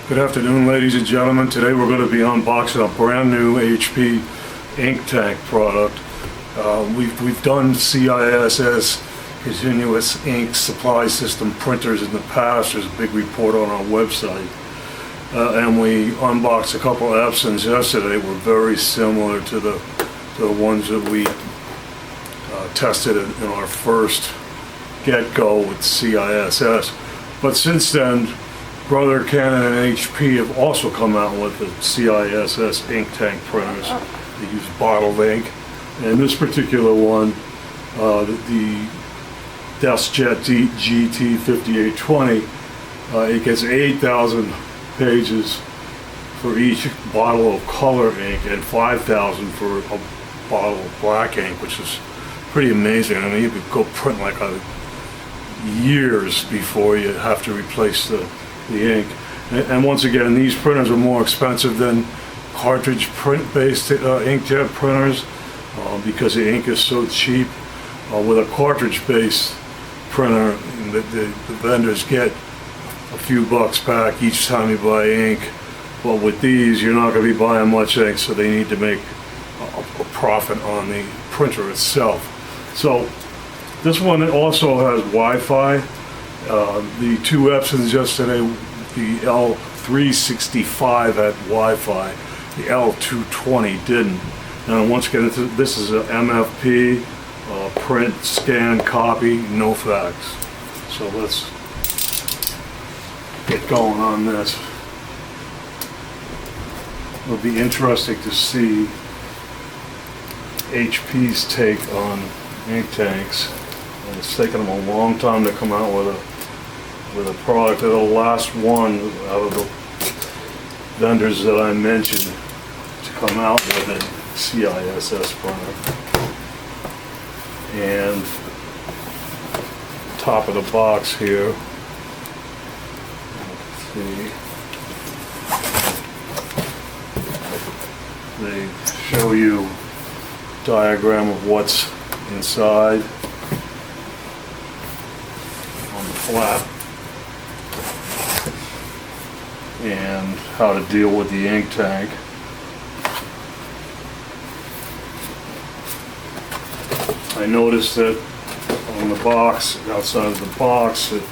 Good afternoon, ladies and gentlemen. Today we're going to be unboxing a brand new HP ink tank product. We've done CISS continuous ink supply system printers in the past. There's a big report on our website. And we unboxed a couple of Epsons yesterday. We're very similar to the ones that we tested in our first get-go with CISS. But since then, brother Canon and HP have also come out with the CISS ink tank printers. They use bottled ink. And this particular one, the Deskjet GT5820, it gets 8,000 pages for each bottle of color ink and 5,000 for a bottle of black ink, which is pretty amazing. I mean, you could go print like years before you have to replace the ink. And once again, these printers are more expensive than cartridge print-based inkjet printers because the ink is so cheap. With a cartridge-based printer, the vendors get a few bucks back each time you buy ink. But with these, you're not going to be buying much ink, so they need to make a profit on the printer itself. So this one also has Wi-Fi. The two Epsons yesterday, the L365 had Wi-Fi, the L220 didn't. Now once again, this is an MFP, print, scan, copy, no fax. So let's get going on this. It'll be interesting to see HP's take on ink tanks. And it's taken them a long time to come out with a product. They're the last one out of the vendors that I mentioned to come out with a CISS printer. And top of the box here, let's see, they show you a diagram of what's inside on the flap and how to deal with the ink tank. I noticed that on the box, outside of the box, it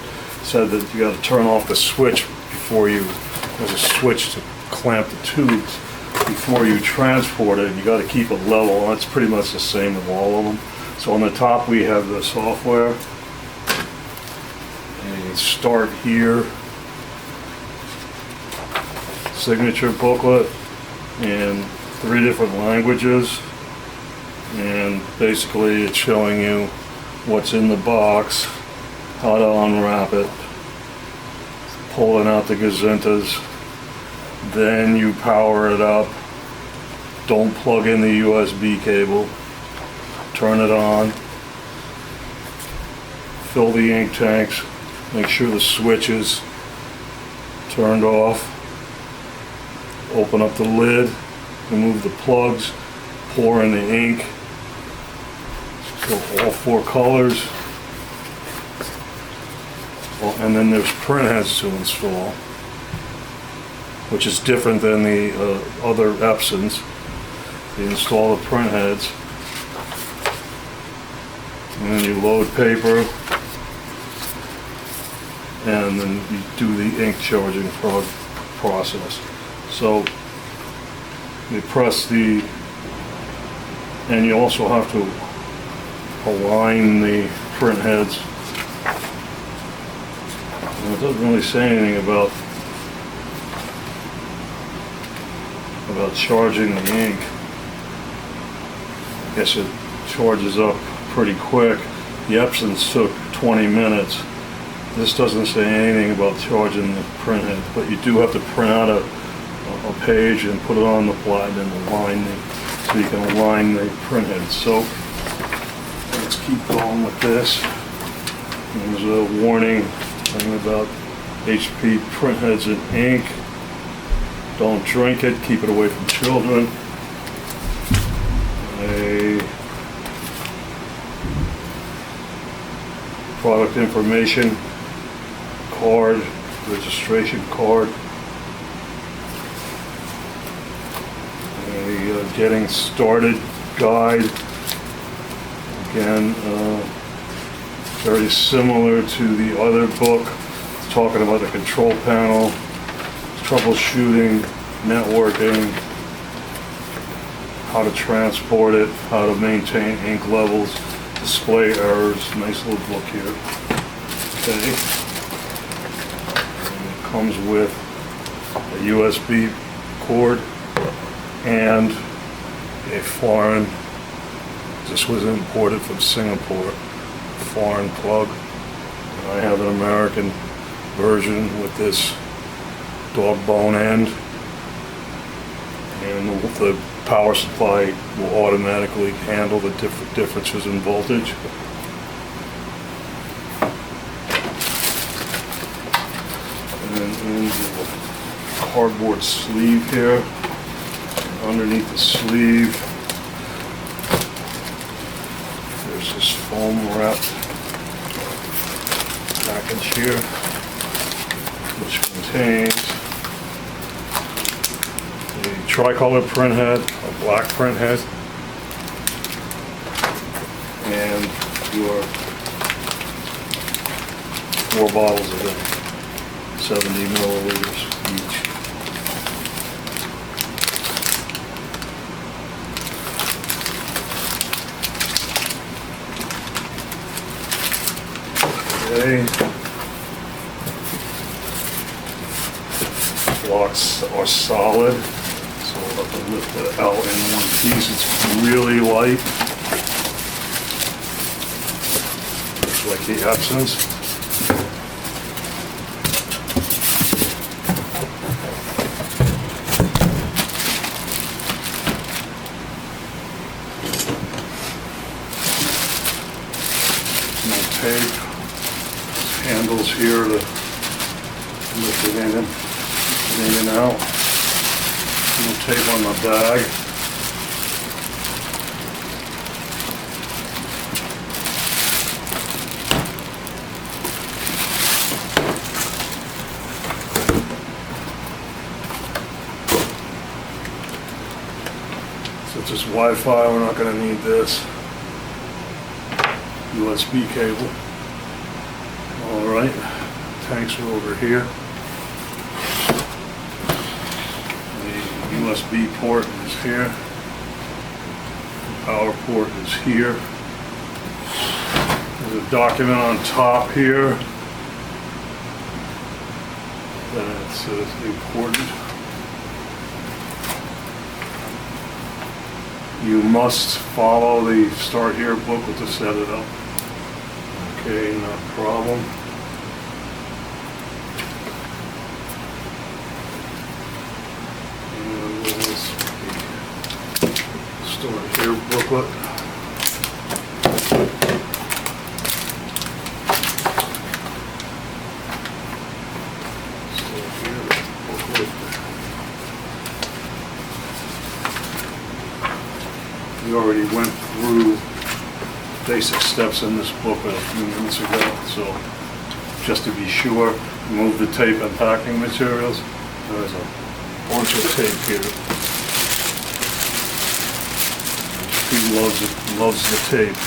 said that you got to turn off the switch before there's a switch to clamp the tubes before you transport it. You got to keep it level. That's pretty much the same with all of them. So on the top we have the software. And you start here. Signature booklet in 3 different languages. And basically it's showing you what's in the box, how to unwrap it, pulling out the gazintas, then you power it up, don't plug in the USB cable, turn it on, fill the ink tanks, make sure the switch is turned off, open up the lid, remove the plugs, pour in the ink. So all 4 colors. Well, and then there's print heads to install, which is different than the other Epsons. You install the print heads, and then you load paper, and then you do the ink charging process. So you press and you also have to align the print heads. And it doesn't really say anything about charging the ink. I guess it charges up pretty quick. The Epsons took 20 minutes. This doesn't say anything about charging the print head, but you do have to print out a page and put it on the plate and align so you can align the print head. So let's keep going with this. There's a warning thing about HP print heads and ink. Don't drink it, keep it away from children. A product information card, registration card, getting started guide. Again, very similar to the other book. It's talking about the control panel, troubleshooting, networking, how to transport it, how to maintain ink levels, display errors. Nice little book here. Okay. And it comes with a USB cord and a foreign, this was imported from Singapore, foreign plug. And I have an American version with this dog bone end, and the power supply will automatically handle the differences in voltage. And then in the cardboard sleeve here, underneath the sleeve, there's this foam wrapped package here, which contains a tricolor print head, a black print head, and your 4 bottles of ink, 70 milliliters each. Okay. Blocks are solid, so we'll have to lift it out in one piece. It's really light, just like the Epsons. No tape. Handles here to lift it in and out. No tape on the bag. Since it's Wi-Fi, we're not going to need this USB cable. Alright, tanks are over here. The USB port is here. The power port is here. There's a document on top here that says important. You must follow the Start Here booklet to set it up. Okay, no problem. And there's the Start Here booklet. Start Here booklet. We already went through basic steps in this booklet a few minutes ago, so just to be sure, remove the tape and packing materials. There's a bunch of tape here. He loves the tape.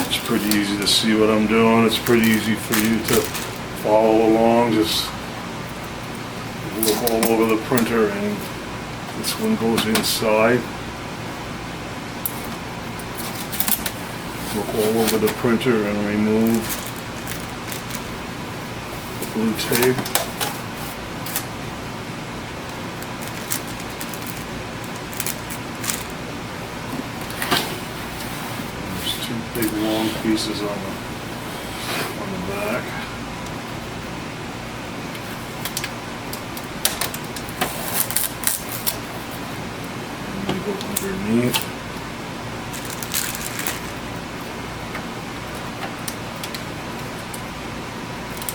It's pretty easy to see what I'm doing. It's pretty easy for you to follow along. Just look all over the printer, and this one goes inside. Look all over the printer and remove the blue tape. There's two big long pieces on the back. And they go underneath.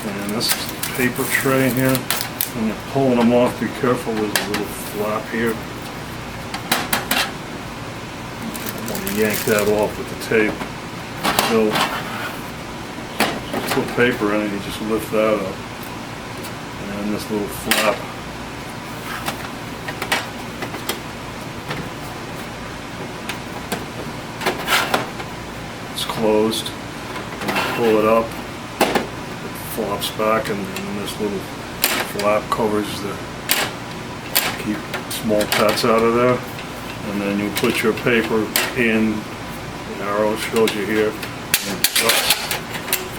And this is the paper tray here. When you're pulling them off, be careful, there's a little flap here. want to yank that off with the tape. So put paper in it, you just lift that up. And this little flap. It's closed. And you pull it up, it flops back, and then this little flap covers the, keep small pets out of there. And then you put your paper in, the arrow shows you here, and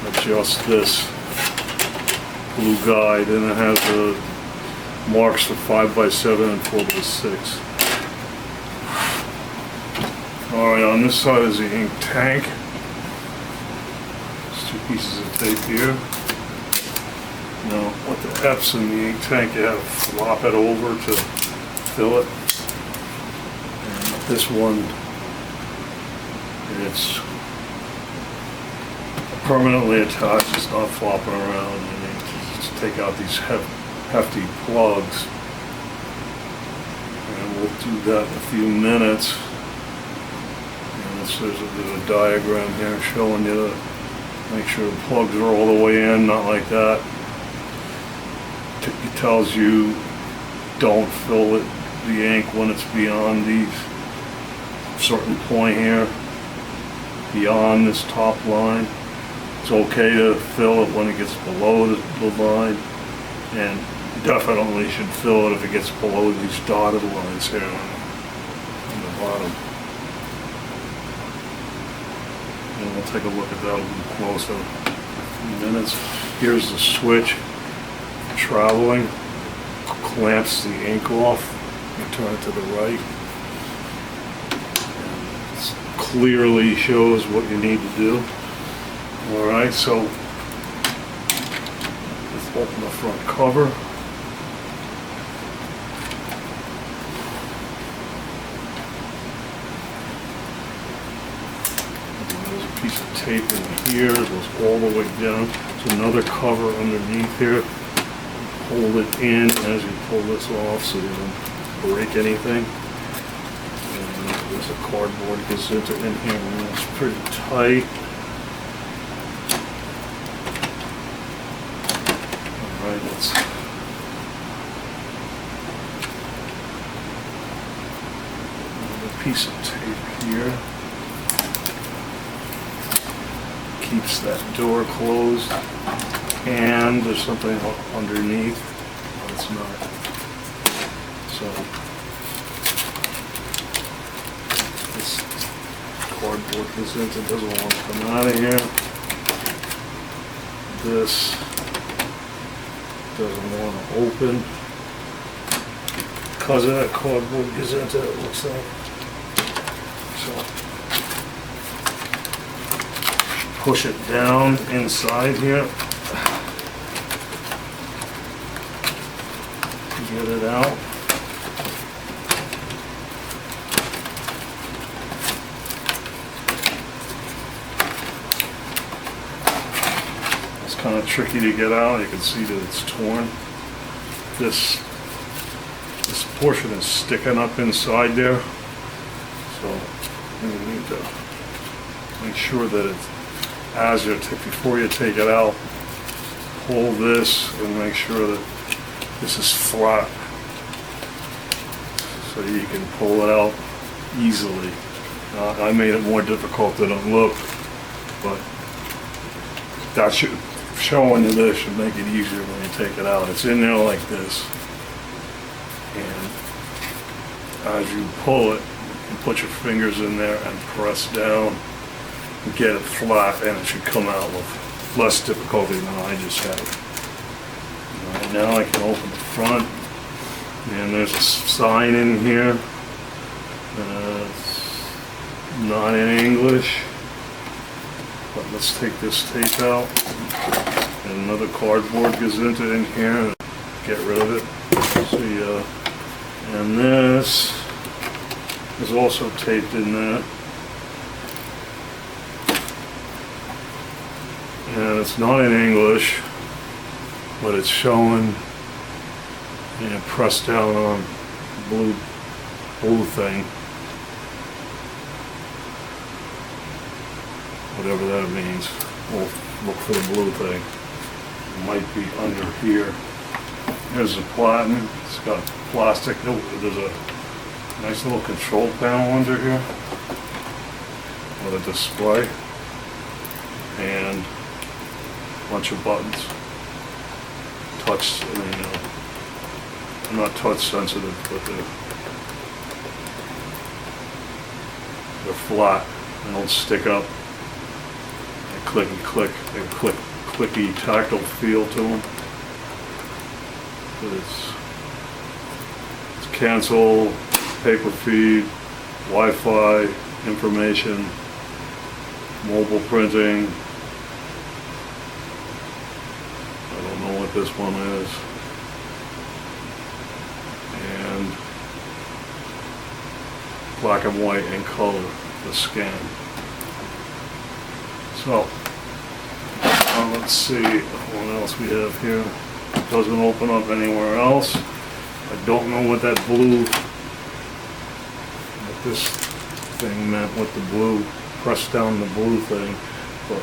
adjust this blue guide, and it has the marks for 5x7 and 4x6. Alright, on this side is the ink tank. There's two pieces of tape here. Now, with the Epson, the ink tank, you have to flop it over to fill it. And this one, it's permanently attached, it's not flopping around, and you just take out these hefty plugs. And we'll do that in a few minutes. And there's a diagram here showing you to make sure the plugs are all the way in, not like that. It tells you don't fill the ink when it's beyond these certain point here, beyond this top line. It's okay to fill it when it gets below the line, and definitely should fill it if it gets below these dotted lines here on the bottom. And we'll take a look at that a little closer in a few minutes. Here's the switch. Traveling, clamps the ink off. You turn it to the right. And it clearly shows what you need to do. Alright, so let's open the front cover. There's a piece of tape in here, it goes all the way down. There's another cover underneath here. Hold it in as you pull this off so you don't break anything. And there's a cardboard gazetteer in here, and it's pretty tight. Alright, let's another piece of tape here. Keeps that door closed. And there's something underneath. Oh, it's not. So this cardboard gazetteer doesn't want to come out of here. This doesn't want to open because of that cardboard gazetteer, it looks like. So push it down inside here. Get it out. It's kind of tricky to get out. You can see that it's torn. This portion is sticking up inside there. So you need to make sure that it's, before you take it out, pull this and make sure that this is flat, so you can pull it out easily. I made it more difficult than it looked, but that showing you this should make it easier when you take it out. It's in there like this, and as you pull it, you can put your fingers in there and press down and get it flat, and it should come out with less difficulty than I just had. Right, now I can open the front, and there's a sign in here. It's not in English, but let's take this tape out. And another cardboard gazetteer in here. Get rid of it. See, and this is also taped in there. And it's not in English, but it's showing, pressed down on blue thing. whatever that means. We'll look for the blue thing. It might be under here. Here's the platen. It's got plastic. There's a nice little control panel under here with a display and a bunch of buttons. Touch, I'm not touch sensitive, but they're flat. They don't stick up. They click and click. They have clicky tactile feel to them. But it's cancel, paper feed, Wi-Fi, information, mobile printing. I don't know what this one is. And black and white and color, the scan. So, let's see what else we have here. It doesn't open up anywhere else. I don't know what that blue, what this thing meant with the blue, press down the blue thing, but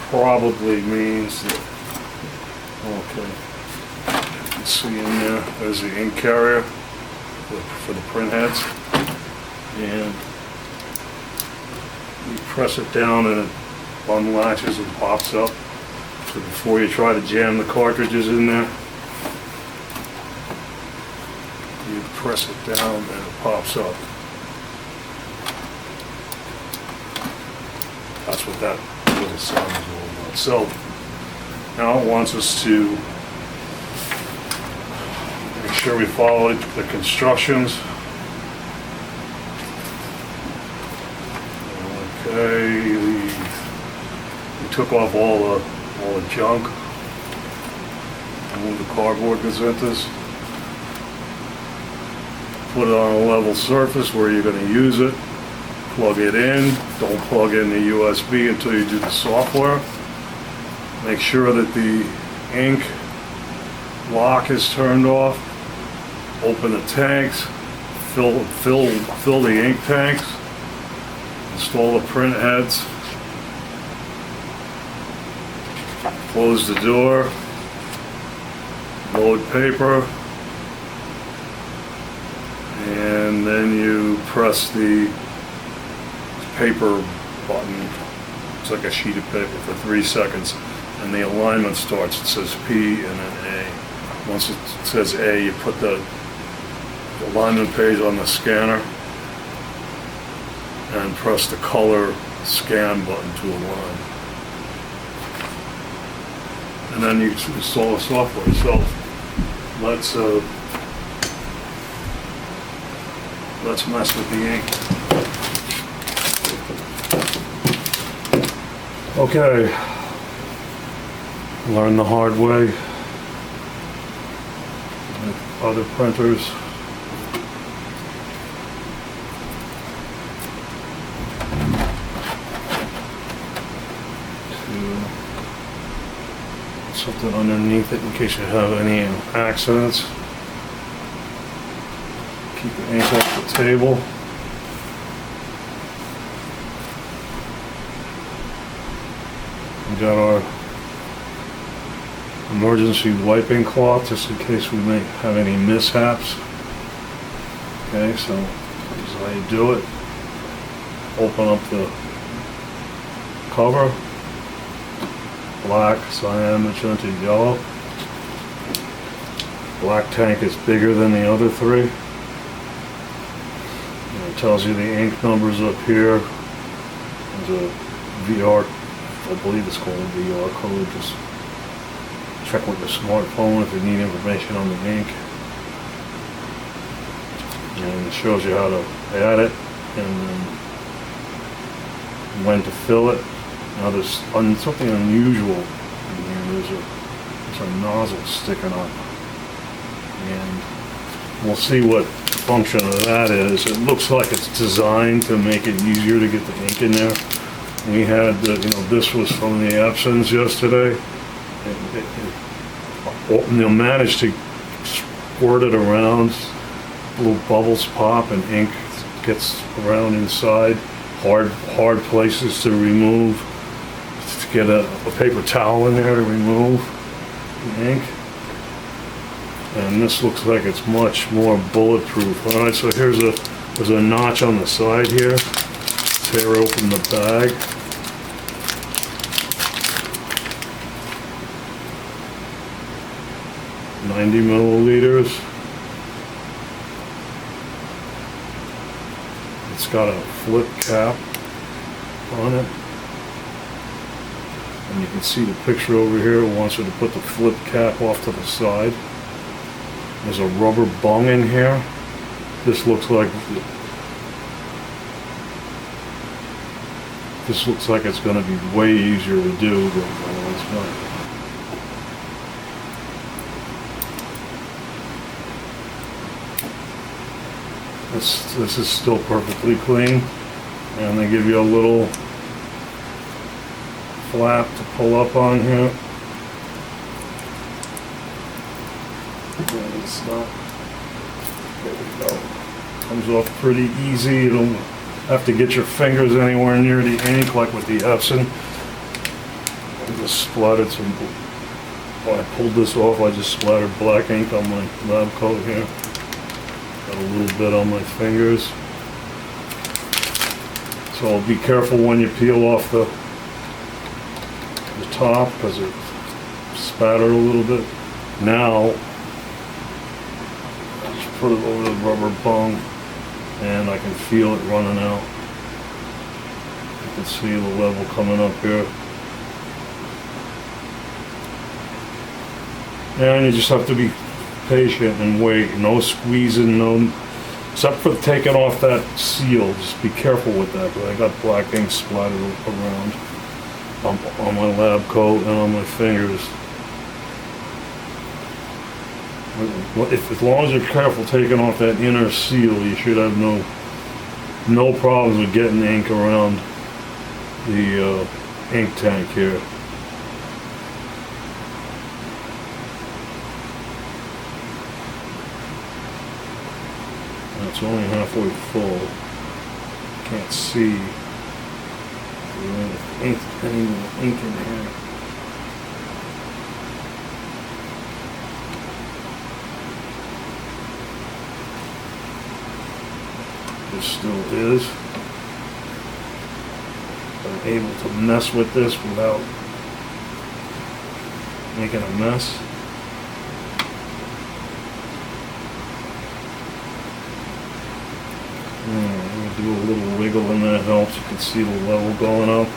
probably means that, okay, you can see in there's the ink carrier for the print heads, and you press it down and it unlatches and pops up. So before you try to jam the cartridges in there, you press it down and it pops up. That's what that little sound is all about. So now it wants us to make sure we follow the constructions. Okay, we took off all the junk, remove the cardboard gazetas, put it on a level surface where you're going to use it, plug it in, don't plug in the USB until you do the software. Make sure that the ink lock is turned off, open the tanks, fill the ink tanks, install the print heads, close the door, load paper, and then you press the paper button. It's like a sheet of paper for 3 seconds, and the alignment starts. It says P and then A. Once it says A, you put the alignment page on the scanner and press the color scan button to align. And then you install the software. So let's mess with the ink. Okay, learn the hard way with other printers. Something underneath it in case you have any accidents. Keep the ink off the table. We got our emergency wiping cloth just in case we may have any mishaps. Okay, so this is how you do it. Open up the cover. Black, cyan, magenta, yellow. Black tank is bigger than the other three. And it tells you the ink numbers up here. There's a VR, I believe it's called a VR code. Just check with your smartphone if you need information on the ink. And it shows you how to add it and then when to fill it. Now there's something unusual in here. There's a nozzle sticking up, and we'll see what function of that is. It looks like it's designed to make it easier to get the ink in there. We had, this was from the Epsons yesterday. They'll manage to squirt it around, little bubbles pop, and ink gets around inside. Hard places to remove. get a paper towel in there to remove the ink. And this looks like it's much more bulletproof. All right, so there's a notch on the side here. Tear open the bag. "90 milliliters. It's got a flip cap on it. And you can see the picture over here. It wants you to put the flip cap off to the side. There's a rubber bung in here. This looks like it's going to be way easier to do, but it's not. This is still perfectly clean, and they give you a little flap to pull up on here. And it's not. There we go. Comes off pretty easy. You don't have to get your fingers anywhere near the ink like with the Epson. I just splattered some. When I pulled this off, I just splattered black ink on my lab coat here. Got a little bit on my fingers. So be careful when you peel off the top because it spattered a little bit. Now, I just put it over the rubber bung and I can feel it running out. You can see the level coming up here. And you just have to be patient and wait. No squeezing, no, except for taking off that seal. Just be careful with that, but I got black ink splattered around on my lab coat and on my fingers. As long as you're careful taking off that inner seal, you should have no problems with getting ink around the ink tank here. It's only halfway full. Can't see any ink in here. There still is. I'm able to mess with this without making a mess. I'm going to do a little wiggle and that helps. You can see the level going up.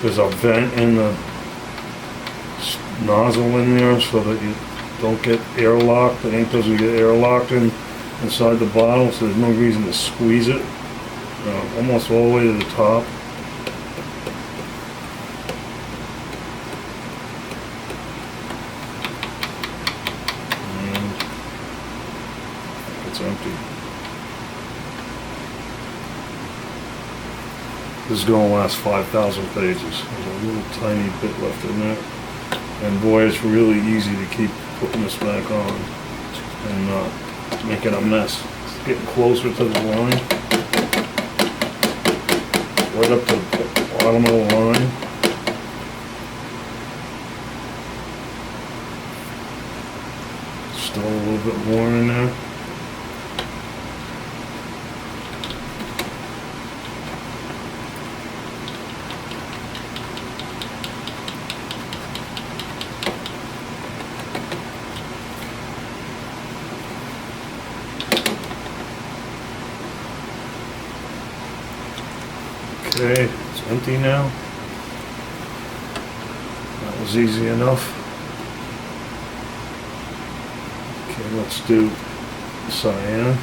There's a vent in the nozzle in there so that you don't get airlocked. The ink doesn't get airlocked inside the bottle, so there's no reason to squeeze it. Almost all the way to the top. It's empty. This is going to last 5,000 pages. There's a little tiny bit left in there. And boy, it's really easy to keep putting this back on and not making a mess. It's getting closer to the line. Right up to the bottom of the line. Still a little bit more in there. Okay, it's empty now. That was easy enough. Okay, let's do cyan.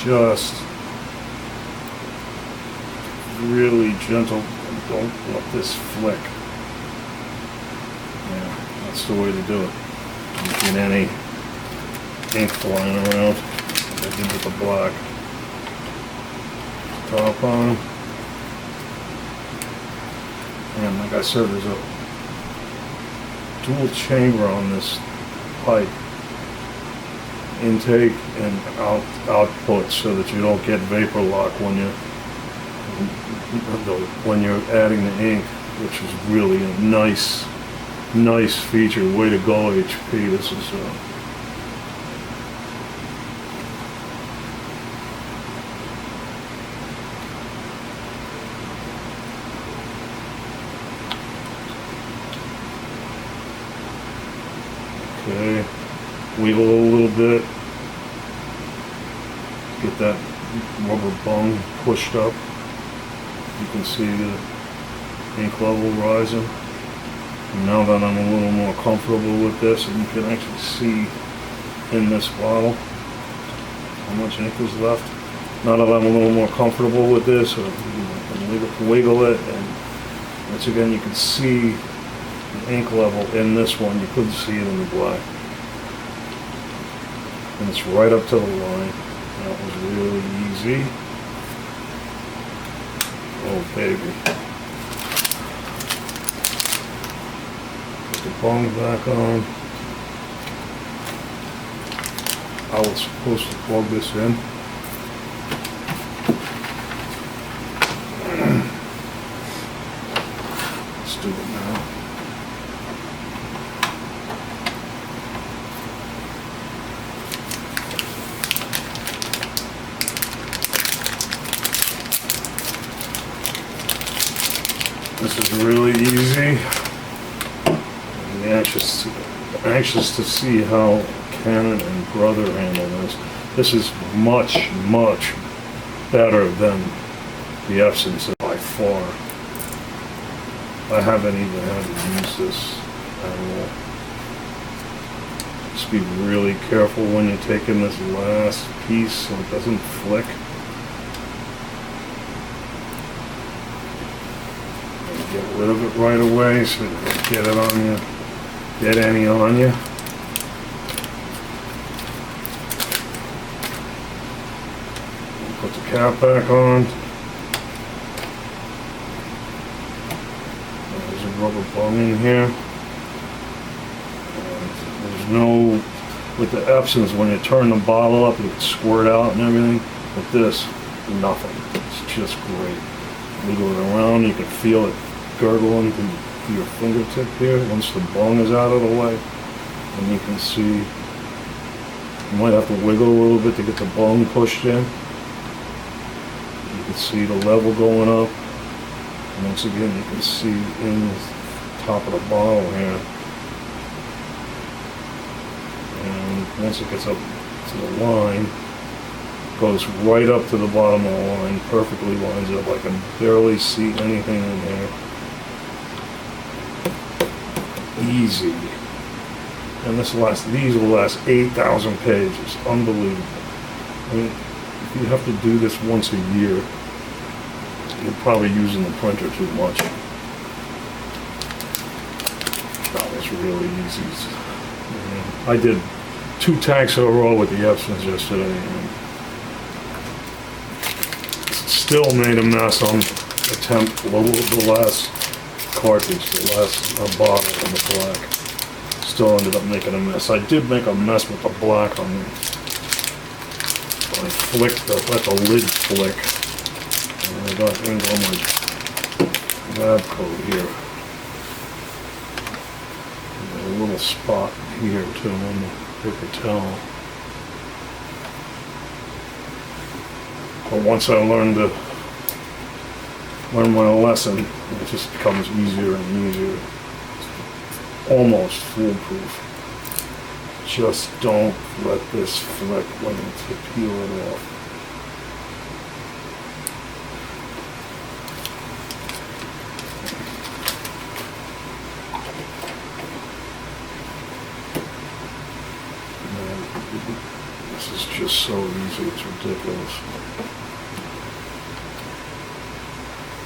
Just really gentle. Don't let this flick. That's the way to do it. Don't get any ink flying around. I did with the black. Top on. And like I said, there's a dual chamber on this pipe, intake and output, so that you don't get vapor lock when you're adding the ink, which is really a nice feature. Way to go, HP. This is okay. Wiggle a little bit. Get that rubber bung pushed up. You can see the ink level rising. And now that I'm a little more comfortable with this, and you can actually see in this bottle how much ink is left. Now that I'm a little more comfortable with this, I can wiggle it, and once again you can see the ink level in this one. You couldn't see it in the black. And it's right up to the line. That was really easy. Oh baby. Put the bung back on. I was supposed to plug this in. Let's do it now. This is really easy. I'm anxious to see how Canon and Brother handle this. This is much better than the Epsons by far. I haven't even had to use this at all. Just be really careful when you're taking this last piece so it doesn't flick. Get rid of it right away so you don't get it on you, get any on you. Put the cap back on. There's a rubber bung in here. And there's no, with the Epsons, when you turn the bottle up, it can squirt out and everything. With this, nothing. It's just great. Wiggle it around, you can feel it gurgling to your fingertip here once the bung is out of the way. And you can see, you might have to wiggle a little bit to get the bung pushed in. You can see the level going up. And once again, you can see in the top of the bottle here. And once it gets up to the line, goes right up to the bottom of the line, perfectly lines up. I can barely see anything in there. Easy. And these will last 8,000 pages. Unbelievable. I mean, if you have to do this once a year, you're probably using the printer too much. That was really easy. I did 2 tanks in a row with the Epsons yesterday, and still made a mess on the last cartridge, the last bottle in the black. Still ended up making a mess. I did make a mess with the black on it. I flicked let the lid flick. And I got ink on my lab coat here. And there's a little spot here too on the paper towel. But once I learn my lesson, it just becomes easier and easier. It's almost foolproof. Just don't let this flick when you peel it off. This is just so easy, it's ridiculous.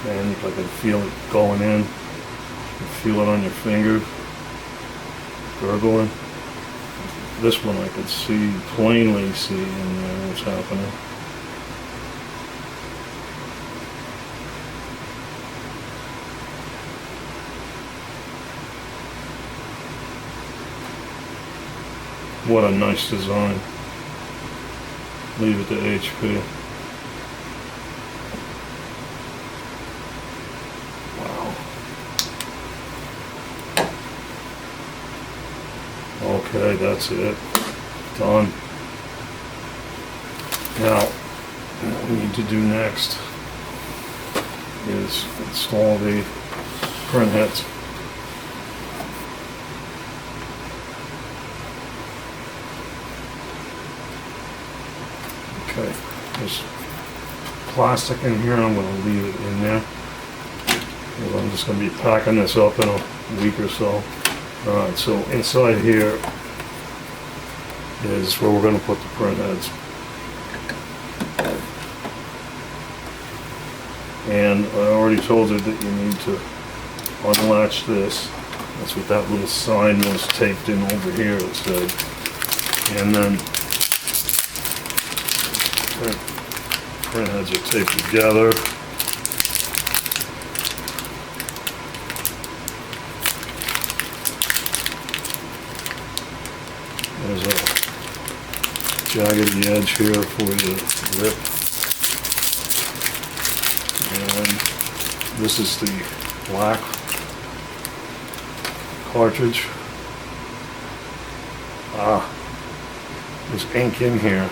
And I can feel it going in. You can feel it on your finger, gurgling. This one I could plainly see in there what's happening. What a nice design. Leave it to HP. Wow. Okay, that's it. Done. Now, what we need to do next is install the print heads. Okay, there's plastic in here. I'm going to leave it in there. I'm just going to be packing this up in a week or so. Alright, so inside here is where we're going to put the print heads. And I already told you that you need to unlatch this. That's what that little sign was taped in over here, it said. And then print heads are taped together. There's a jaggedy edge here for the lip. And this is the black cartridge. There's ink in here.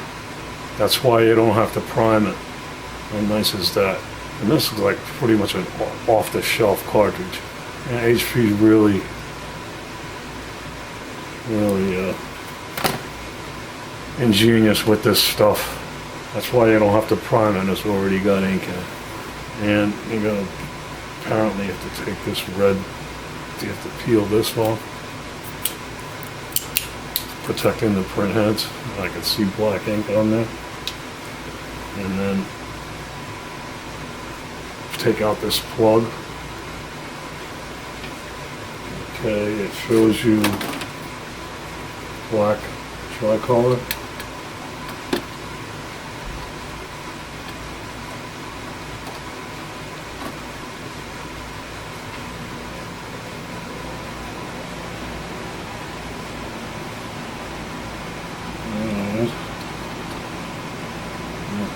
That's why you don't have to prime it. How nice is that? And this is like pretty much an off-the-shelf cartridge. And HP is really ingenious with this stuff. That's why you don't have to prime it. It's already got ink in it. And you're gonna apparently have to take this red. You have to peel this off, protecting the print heads. I can see black ink on there. And then take out this plug. Okay, it shows you black tricolor.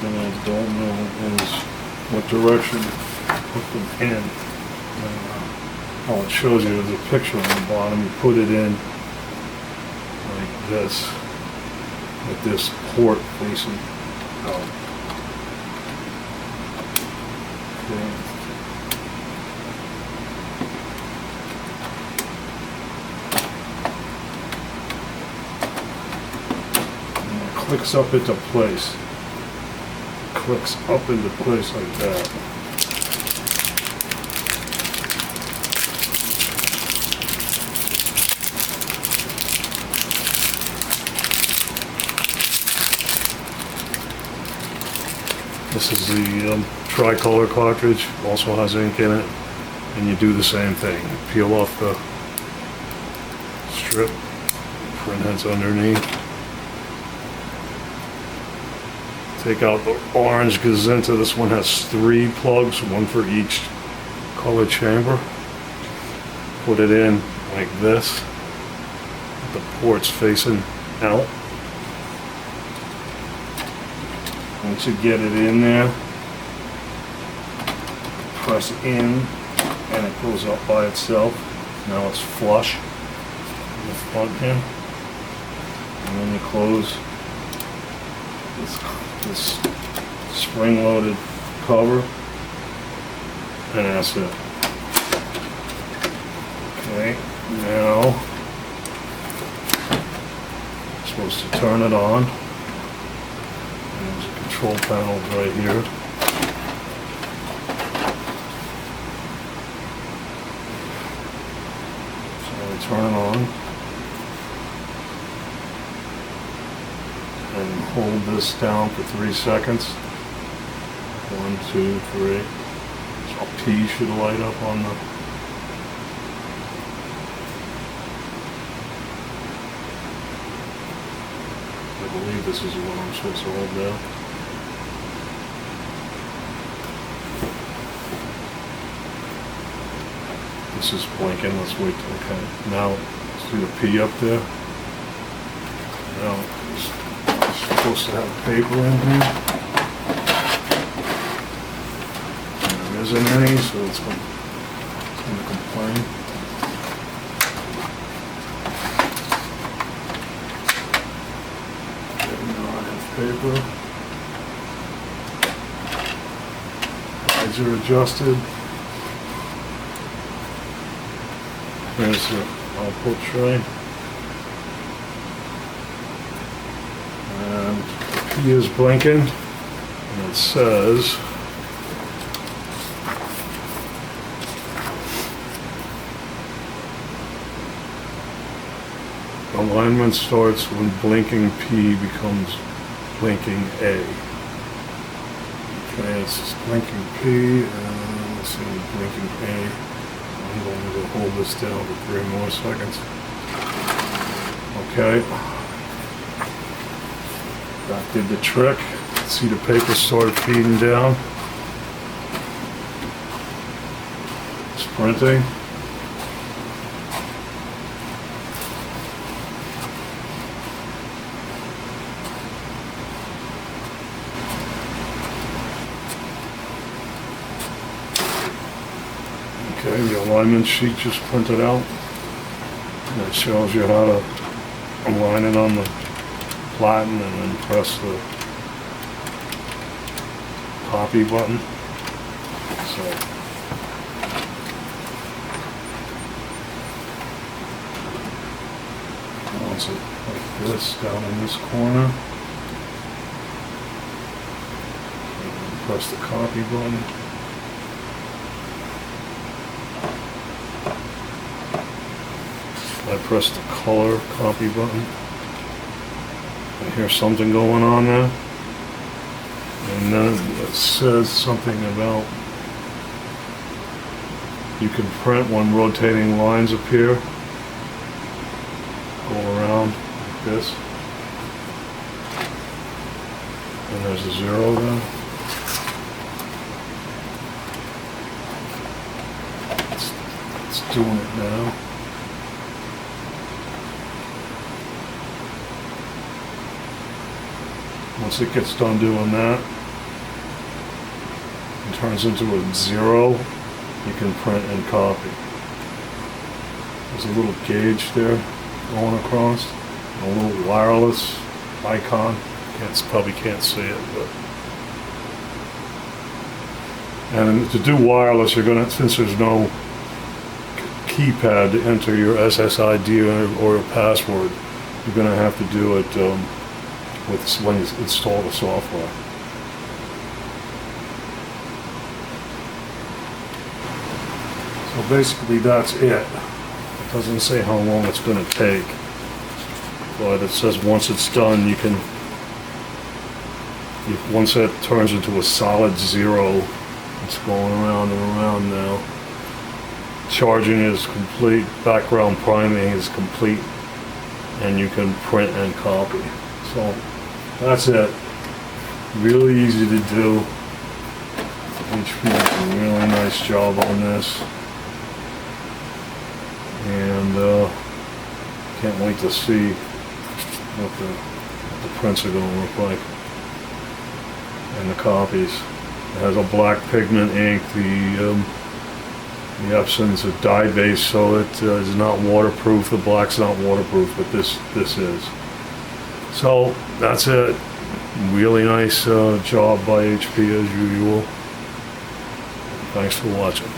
I don't know is what direction to put them in. Oh, it shows you the picture on the bottom. You put it in like this, with this port facing out. Okay. And it clicks up into place. Clicks up into place like that. This is the tricolor cartridge, also has ink in it, and you do the same thing. You peel off the strip, print heads underneath. Take out the orange Gazenta. This one has 3 plugs, one for each color chamber. Put it in like this, with the ports facing out. Once you get it in there, press in and it goes up by itself. Now it's flush in the front pin. And then you close this spring-loaded cover, and that's it. Okay, now I'm supposed to turn it on. There's a control panel right here. So I turn it on. And hold this down for 3 seconds. 1, 2, 3. So P should light up on the. I believe this is what I'm supposed to hold down. This is blinking. Let's wait. Okay. Now let's do the P up there. Now, it's supposed to have paper in here. There isn't any, so it's going to complain. Okay, now I have paper. Eyes are adjusted. Here's the output tray. And the P is blinking, and it says alignment starts when blinking P becomes blinking A. Okay, it's just blinking P, and let's see, blinking A. I'm going to hold this down for 3 more seconds. Okay. That did the trick. See the paper started feeding down. It's printing. Okay, the alignment sheet just printed out. And it shows you how to align it on the platen and then press the copy button. So once it like this down in this corner, and press the copy button. I press the color copy button. I hear something going on there. And then it says something about you can print when rotating lines appear. Go around like this. And there's a 0 there. It's doing it now. Once it gets done doing that, it turns into a 0, you can print and copy. There's a little gauge there going across, a little wireless icon. Probably can't see it, but. And to do wireless, you're gonna, since there's no keypad to enter your SSID or your password, you're gonna have to do it when you install the software. So basically that's it. It doesn't say how long it's going to take, but it says once it's done, you can, once that turns into a solid 0, it's going around and around now. Charging is complete, background priming is complete, and you can print and copy. So that's it. Really easy to do. HP did a really nice job on this. And can't wait to see what the prints are going to look like. And the copies. It has a black pigment ink. The Epson's a dye-based, so it is not waterproof. The black's not waterproof, but this is. So that's it. Really nice job by HP as usual. Thanks for watching.